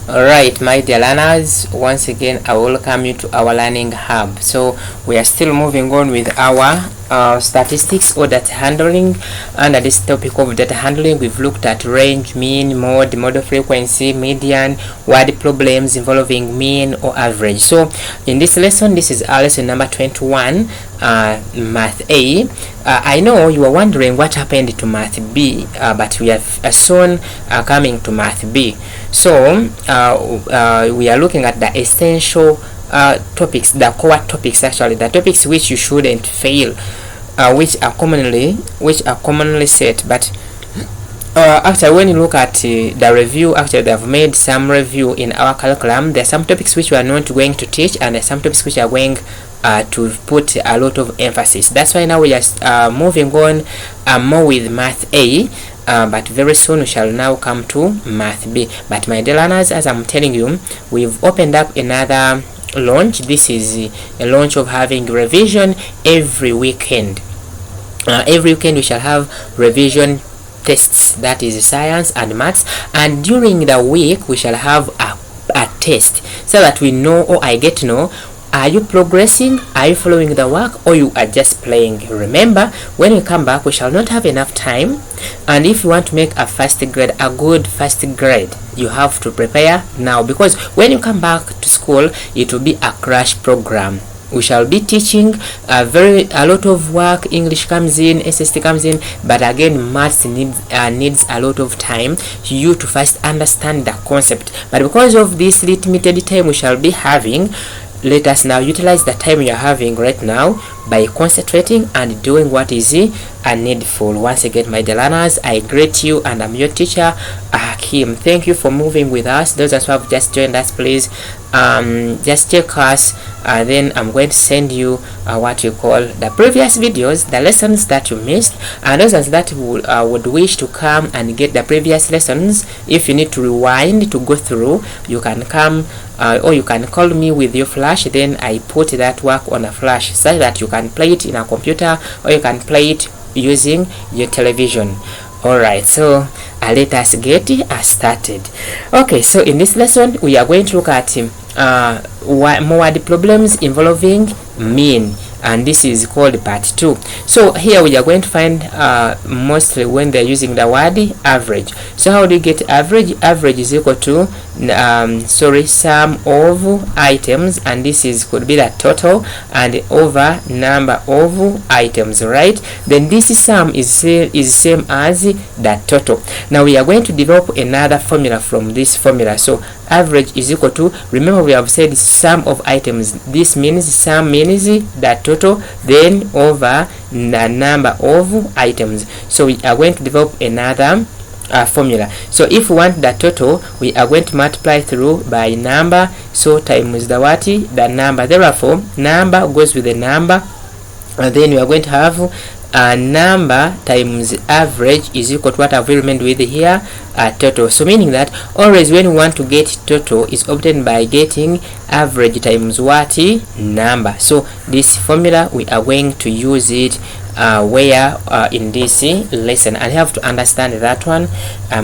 Alright, my dear learners, once again I welcome you to our learning hub. So we are still moving on with our statistics or data handling. Under this topic of data handling, we've looked at range, mean, mode, model frequency, median, word problems involving mean or average. So in this lesson, this is our lesson number 21, math A. I know you are wondering what happened to math B, but we are soon coming to math B. So we are looking at the essential topics, the core topics, actually the topics which you shouldn't fail, which are commonly set. But actually, when you look at the review, actually they have made some review in our curriculum. There are some topics which we are not going to teach, and there are some topics which are going to put a lot of emphasis. That's why now we are moving on more with math A. But very soon we shall now come to math B. But my dear learners, as I'm telling you, we've opened up another launch. This is a launch of having revision every weekend. Every weekend we shall have revision tests, that is science and maths, and during the week we shall have a test, so that we know, or I get to know, are you progressing, are you following the work, or you are just playing. Remember, when we come back we shall not have enough time, and if you want to make a first grade, a good first grade, you have to prepare now, because when you come back to school it will be a crash program. We shall be teaching a lot of work. English comes in, SST comes in, but again maths needs a lot of time for you to first understand the concept. But because of this limited time we shall be having, let us now utilize the time we are having right now by concentrating and doing what is needful. Once again, my dear learners, I greet you, and I'm your teacher, Hakim. Thank you for moving with us. Those who have just joined us, please just check us, then I'm going to send you what you call the previous videos, the lessons that you missed, and those that would wish to come and get the previous lessons. If you need to rewind to go through, you can come or you can call me with your flash, then I put that work on a flash so that you can play it in a computer, or you can play it using your television. Alright, so let us get started. Okay, so in this lesson we are going to look at more word problems involving mean, and this is called part 2. So here we are going to find mostly when they're using the word average. So how do you get average? Average is equal to sum of items, and this is could be the total, and over number of items, right? Then this sum is same as the total. Now we are going to develop another formula from this formula. So average is equal to, remember we have said sum of items. This means sum means the total, then over the number of items. So we are going to develop another formula. So if we want the total, we are going to multiply through by number, so times the what? The number. Therefore number goes with the number, and then we are going to have number times average is equal to what have we remained with here, total. So meaning that always when we want to get total is obtained by getting average times what? Number. So this formula we are going to use it where in this lesson, and you have to understand that one,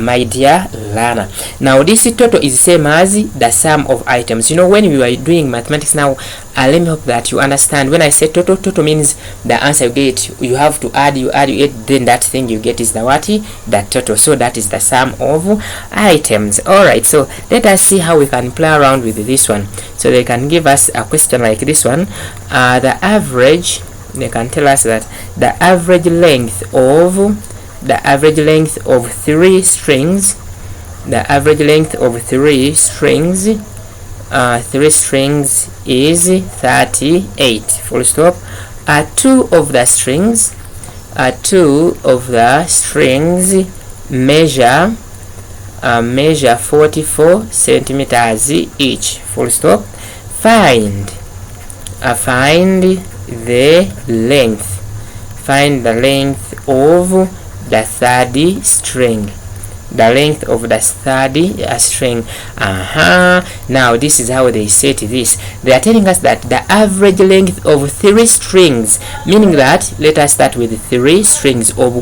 my dear learner. Now this total is same as the sum of items. You know, when we are doing mathematics now, let me hope that you understand. When I say total, total means the answer you get, you have to add, you add, then that thing you get is the what? The total. So that is the sum of items. Alright, so let us see how we can play around with this one. So they can give us a question like this one. The average, they can tell us that the average length of 3 strings, the average length of 3 strings, 3 strings is 38, full stop. 2 of the strings measure 44 centimeters each, full stop. Find the length of the third string. the length of the third string. Now this is how they set this. They are telling us that the average length of 3 strings, meaning that let us start with 3 strings of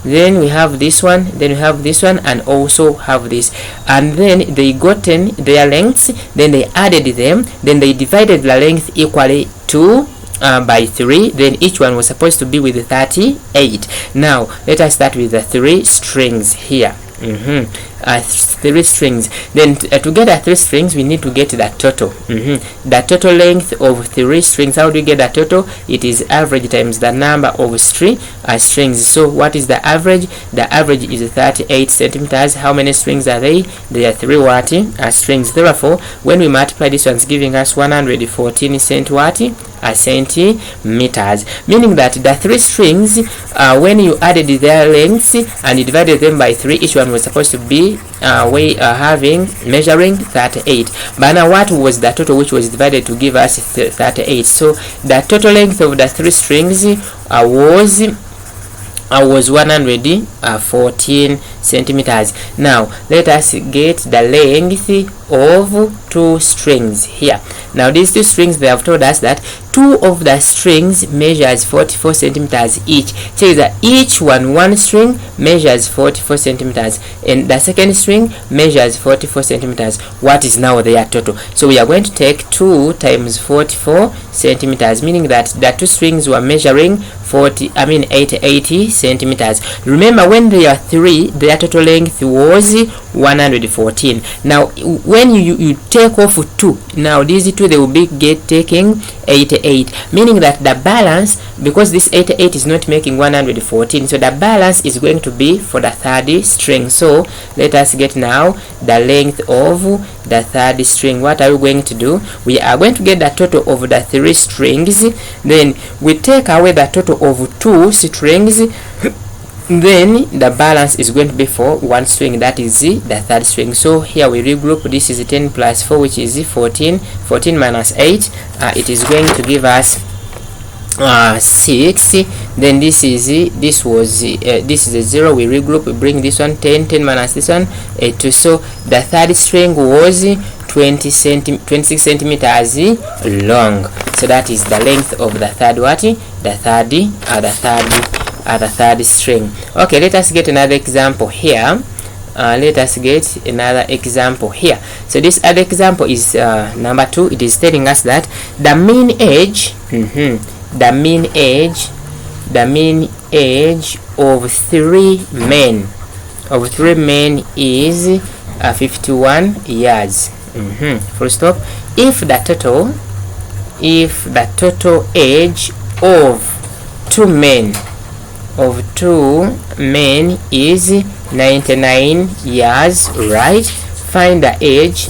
then we have this one, then we have this one, and also have this, and then they gotten their lengths, then they added them, then they divided the length equally to by 3, then each one was supposed to be with 38. Now let us start with the 3 strings here. 3 strings. Then to get the 3 strings, we need to get the total. The total length of 3 strings. How do we get the total? It is average times the number of strings. So what is the average? The average is 38 centimeters. How many strings are they? They are 3 strings. Therefore, when we multiply, this one's giving us 114 centimeters, meaning that the 3 strings, when you added their lengths and you divided them by 3, each one was supposed to be measuring 38. But now what was the total which was divided to give us 38? So the total length of the 3 strings was 114 centimeters. Now let us get the length of 2 strings here. Now these 2 strings, they have told us that 2 of the strings measures 44 centimeters each. So that each one string measures 44 centimeters and the second string measures 44 centimeters. What is now their total? So we are going to take 2 times 44 centimeters, meaning that the 2 strings were measuring 80 centimeters. Remember, when they are 3, their total length was 114. Now when you take off 2, now these 2, they will be taking 88, meaning that the balance, because this 88 is not making 114, so the balance is going to be for the 3rd string. So let us get now the length of the 3rd string. What are we going to do? We are going to get the total of the 3 strings, then we take away the total of 2 strings, then the balance is going to be for 1 string, that is the 3rd string. So here we regroup. This is 10 plus 4, which is 14. 14 minus 8, it is going to give us 6. Then this is a 0. We regroup, we bring this one 10. 10 minus this one 2. So the 3rd string was 26 centimeters long. So that is the length of the 3rd the 3rd string. Okay, let us get another example here. So this other example is number 2. It is telling us that the mean age of 3 men is 51 years. Full stop. If the total age of 2 men is 99 years, right? Find the age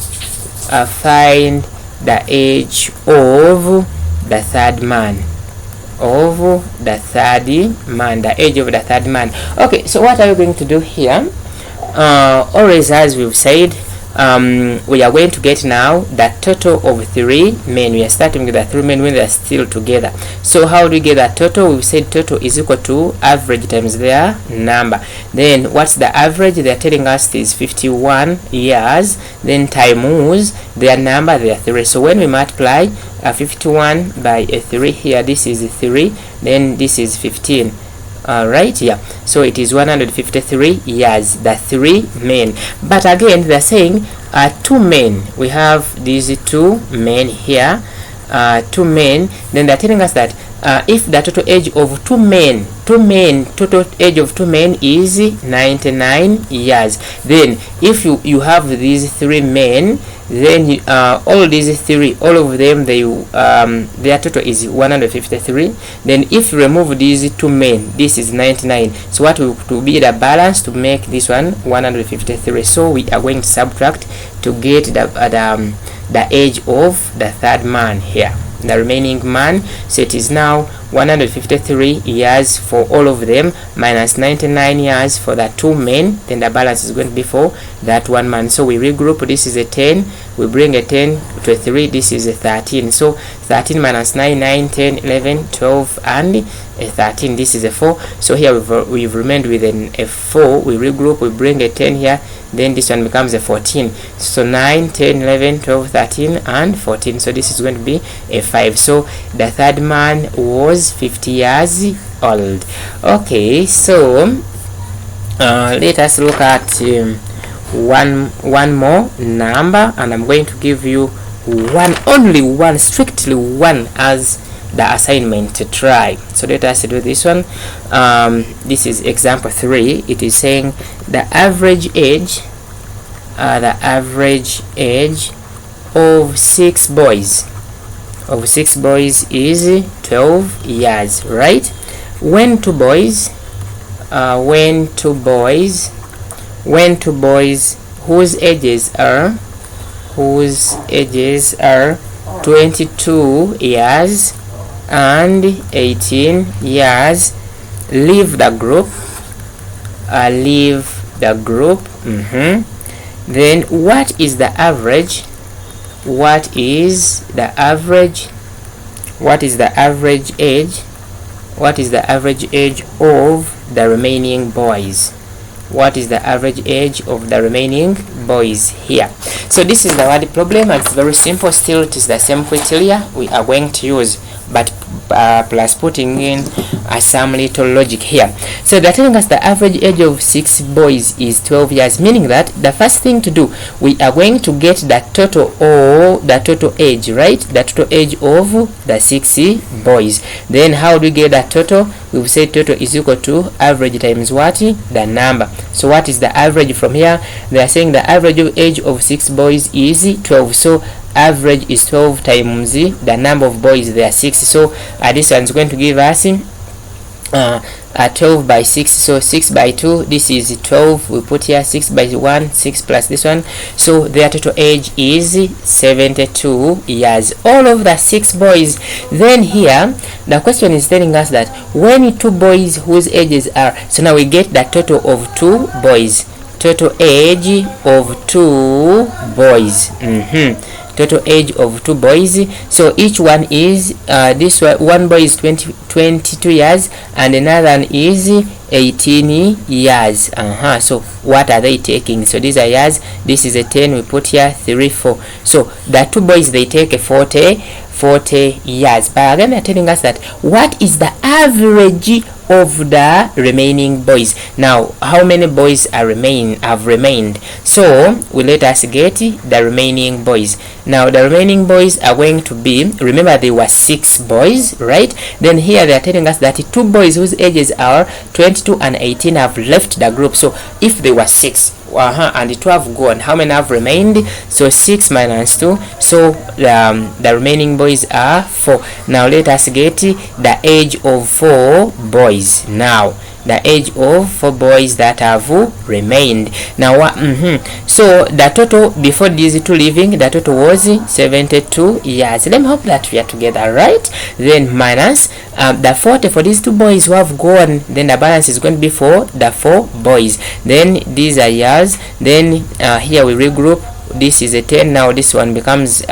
of the 3rd man. The age of the 3rd man. Okay, so what are we going to do here? Always, as we've said, we are going to get now the total of 3 men. We are starting with the 3 men when they are still together. So how do we get that total? We said total is equal to average times their number. Then what's the average? They are telling us is 51 years, then times their number, their 3. So when we multiply 51 by 3 here, this is 3, then this is 15. Right, yeah, so it is 153 years, the 3 men. But again, they're saying 2 men. We have these 2 men here, 2 men. Then they're telling us that if the total age of 2 men, total age of 2 men is 99 years, then if you have these 3 men, then all these 3, all of them, their total is 153. Then if you remove these 2 men, this is 99. So what will be the balance to make this one 153? So we are going to subtract to get the age of the 3rd man here, the remaining man. So it is now 153 years for all of them, minus 99 years for the 2 men, then the balance is going to be for that 1 man. So we regroup. This is a 10, we bring a 10 to a 3, this is a 13. So 13 minus 9, 9, 10, 11, 12, and a 13, this is a 4. So here we've remained with a 4. We regroup, we bring a 10 here, then this one becomes a 14. So 9, 10, 11, 12, 13, and 14. So this is going to be a 5. So the third man was 50 years old. Okay, so let us look at one more number, and I'm going to give you only one, strictly one, as the assignment to try. So let us do this one. This is example 3. It is saying the average age of 6 boys is 12 years, right? When two boys whose ages are 22 years and 18 years leave the group, then what is the average age of the remaining boys? What is the average age of the remaining boys here? So this is the word problem, and it's very simple. Still, it is the same criteria we are going to use, but plus putting in some little logic here. So they're telling us the average age of 6 boys is 12 years, meaning that the first thing to do, we are going to get the total age, right? The total age of the 6 boys. Then how do we get that total? We will say total is equal to average times what? The number. So what is the average from here? They are saying the average age of 6 boys is 12. So average is 12 times the number of boys, there are 6. So this one is going to give us 12 by 6. So 6 by 2, this is 12. We put here 6 by 1, 6 plus this one. So their total age is 72 years. All of the 6 boys. Then here the question is telling us that when 2 boys whose ages are, so now we get the total of 2 boys. Total age of 2 boys. Total age of 2 boys. So each one is this one boy is 22 years and another one is 18 years. So what are they taking? So these are years. This is a 10. We put here 3, 4. So the 2 boys, they take a 40 years. But again, they're telling us that what is the average of the remaining boys. Now, how many boys have remained? So we let us get the remaining boys. Now the remaining boys are going to be, remember there were 6 boys, right? Then here they are telling us that 2 boys whose ages are 22 and 18 have left the group. So if there were 6 and 2 have gone, how many have remained? So 6 minus 2, so the remaining boys are 4. Now let us get the age of 4 boys. Now the age of 4 boys that have remained. Now so the total before these 2 leaving, the total was 72 years. Let me hope that we are together, right? Then minus the 40 for these 2 boys who have gone, then the balance is going to be for the 4 boys. Then these are years. Then here we regroup. This is a 10. Now this one becomes 2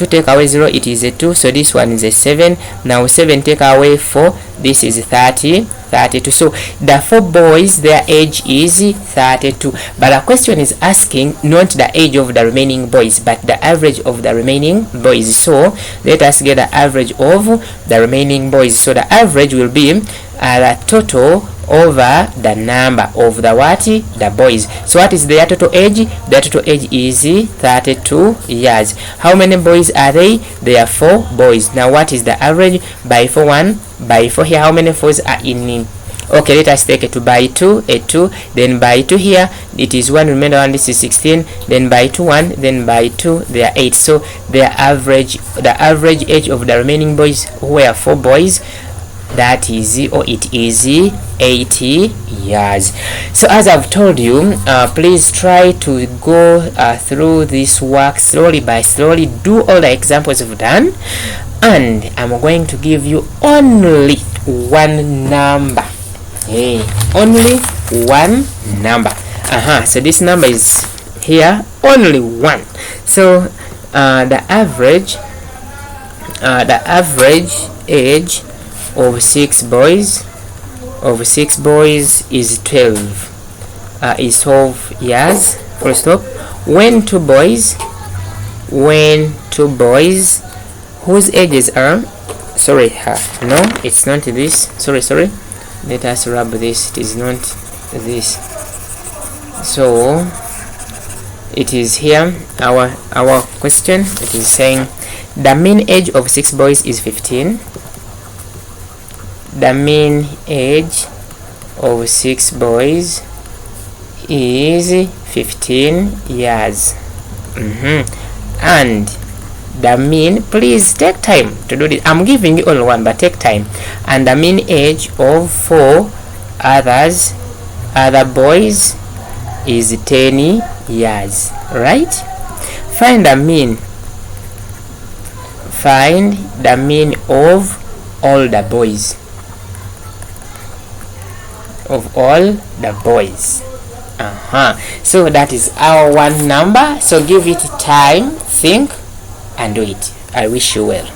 take away 0, it is a 2. So this one is a 7. Now 7 take away 4, this is 32. So the 4 boys, their age is 32. But the question is asking not the age of the remaining boys, but the average of the remaining boys. So let us get the average of the remaining boys. So the average will be the total over the number of the the boys. So what is their total age? Their total age is 32 years. How many boys are they? There are 4 boys. Now what is the average? By 4, 1 by 4 here. How many 4s are in? Okay, let us take a 2 by 2, a 2, then by 2 here it is 1, remember 1, this is 16, then by 2, 1, then by 2 there are 8. So the average age of the remaining boys who were 4 boys, that is, or it is 80 years. So as I've told you, please try to go through this work slowly by slowly. Do all the examples you've done. and I'm going to give you only one number. Hey, only one number. So this number is here, only one. So the average age of six boys is 12 years, full stop. When two boys whose ages are, no, it's not this, sorry, let us rub this, it is not this. So it is here, our question, it is saying the mean age of six boys is 15. The mean age of six boys is 15 years. And the mean, please take time to do this, I'm giving you only one, but take time. And the mean age of four other boys is 10 years, right? Find the mean of all the boys, so that is our one number. So give it time, think and do it. I wish you well.